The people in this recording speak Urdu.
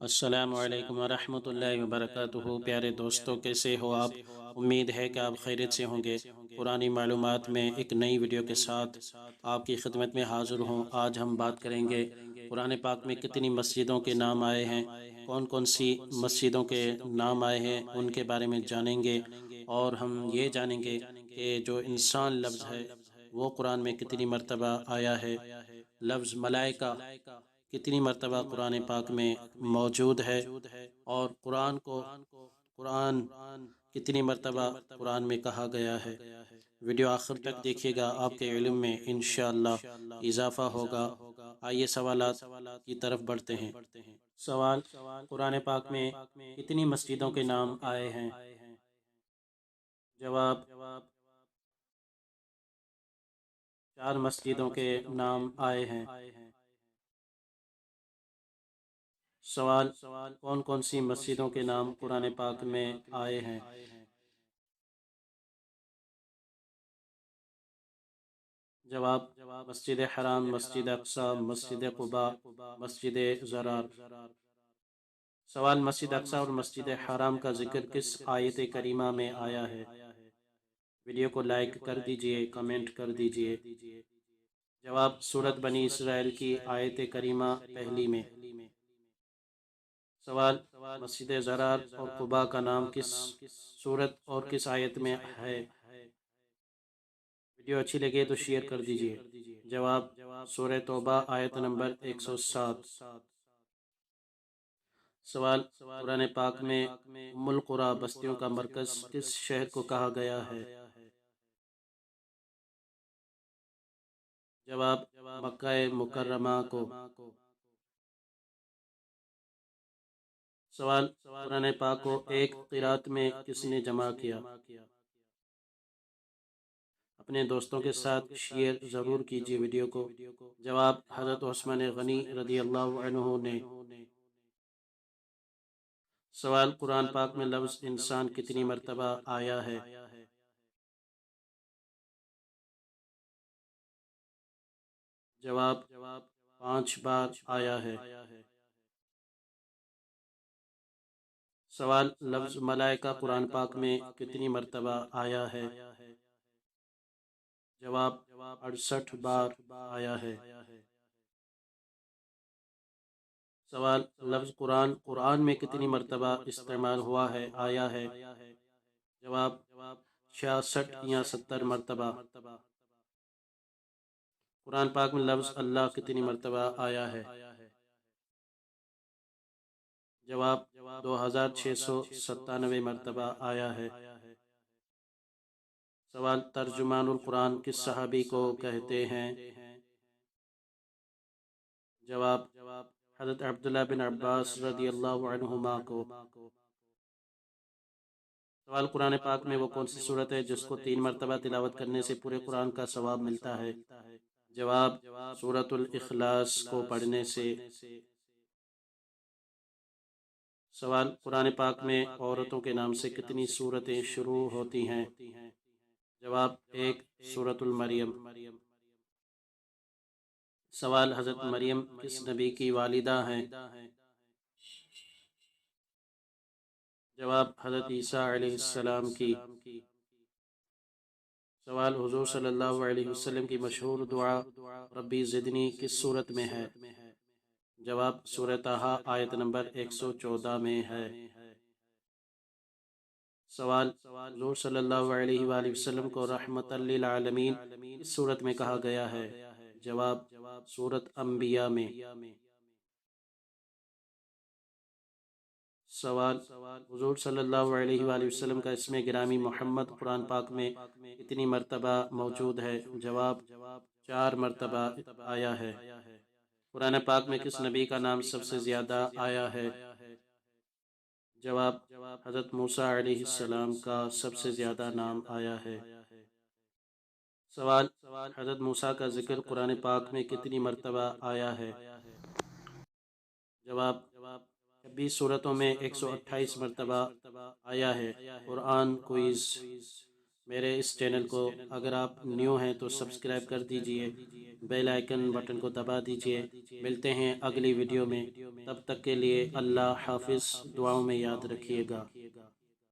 السلام علیکم ورحمۃ اللہ وبرکاتہ۔ پیارے دوستوں، کیسے ہو آپ؟ امید ہے کہ آپ خیریت سے ہوں گے۔ پرانی معلومات میں ایک نئی ویڈیو کے ساتھ آپ کی خدمت میں حاضر ہوں۔ آج ہم بات کریں گے قرآن پاک میں کتنی مسجدوں کے نام آئے ہیں، کون کون سی مسجدوں کے نام آئے ہیں ان کے بارے میں جانیں گے، اور ہم یہ جانیں گے کہ جو انسان لفظ ہے وہ قرآن میں کتنی مرتبہ آیا ہے، لفظ ملائکہ کتنی مرتبہ قرآن پاک میں موجود ہے، اور قرآن کتنی مرتبہ قرآن میں کہا گیا ہے۔ ویڈیو آخر تک دیکھیے گا، آپ کے علم میں انشاءاللہ اضافہ ہوگا۔ آئیے سوالات کی طرف بڑھتے ہیں۔ سوال: قرآن پاک میں کتنی مسجدوں کے نام آئے ہیں؟ جواب: 4 مسجدوں کے نام آئے ہیں۔ سوال: کون کون سی مسجدوں کے نام قرآن پاک میں آئے ہیں؟ جواب: مسجد حرام، مسجد اقصی، مسجد قباء، مسجد ضرار۔ سوال: مسجد اقصی اور مسجد حرام کا ذکر کس آیت کریمہ میں آیا ہے؟ ویڈیو کو لائک کر دیجئے، کمنٹ کر دیجئے۔ جواب: سورۃ بنی اسرائیل کی آیت کریمہ پہلی میں۔ سوال: مسجد ضرار اور قباء کا نام کس سورت اور کس آیت میں ہے؟ ویڈیو اچھی لگے تو شیئر کر دیجئے۔ جواب: سورہ توبہ آیت نمبر 107۔ سوال: قرآن پاک میں ام القریٰ بستیوں کا مرکز کس شہر کو کہا گیا ہے؟ جواب: مکہ مکرمہ کو۔ سوال: قرآن پاک کو ایک قرات میں کس نے جمع کیا؟ اپنے دوستوں کے ساتھ شیئر ضرور کیجیے ویڈیو کو۔ جواب: حضرت عثمان غنی رضی اللہ عنہ نے۔ سوال: قرآن پاک میں لفظ انسان کتنی مرتبہ آیا ہے؟ جواب: 5 بار آیا ہے۔ سوال: لفظ ملائکہ قرآن پاک میں کتنی مرتبہ آیا ہے؟ جواب: 68 بار آیا ہے۔ سوال: لفظ قرآن میں کتنی مرتبہ استعمال ہوا ہے، آیا ہے؟ جواب: 66 یا 70 مرتبہ۔ قرآن پاک میں لفظ اللہ کتنی مرتبہ آیا ہے؟ جواب: 2697 مرتبہ آیا ہے۔ سوال: ترجمان القرآن کس صحابی کو کہتے ہیں؟ جواب: حضرت عبداللہ بن عباس رضی اللہ عنہما کو۔ سوال: قرآن پاک میں وہ کون سی سورت ہے جس کو 3 مرتبہ تلاوت کرنے سے پورے قرآن کا ثواب ملتا ہے؟ جواب: سورۃ الاخلاص کو پڑھنے سے۔ سوال: قرآن پاک میں عورتوں کے نام سے کتنی سورتیں شروع ہوتی ہیں؟ جواب: 1 سورۃ المریم۔ سوال: حضرت مریم کس نبی کی والدہ ہیں؟ جواب: حضرت عیسیٰ علیہ السلام کی۔ سوال: حضور صلی اللہ علیہ وسلم کی مشہور دعا ربی زدنی کس سورت میں ہے؟ جواب: سورہ طٰہٰ آیت نمبر 114 میں ہے۔ سوال: حضور صلی اللہ علیہ وآلہ وسلم کو رحمت للعالمین کس سورت میں کہا گیا ہے؟ جواب: سورۃ انبیاء میں۔ سوال: حضور صلی اللہ علیہ وآلہ وسلم کا اسم گرامی محمد قرآن پاک میں کتنی مرتبہ موجود ہے؟ جواب: 4 مرتبہ آیا ہے۔ قرآن پاک میں کس نبی کا نام سب سے زیادہ آیا ہے؟ جواب: حضرت موسیٰ علیہ السلام کا سب سے زیادہ نام آیا ہے۔ سوال: حضرت موسیٰ کا ذکر قرآن پاک میں کتنی مرتبہ آیا ہے؟ جواب: 26 سورتوں میں 128 مرتبہ آیا ہے۔ قرآن کوئز۔ میرے اس چینل کو اگر آپ نیو ہیں تو سبسکرائب کر دیجئے، بیل آئیکن بٹن کو دبا دیجئے۔ ملتے ہیں اگلی ویڈیو میں، تب تک کے لیے اللہ حافظ، دعاؤں میں یاد رکھیے گا۔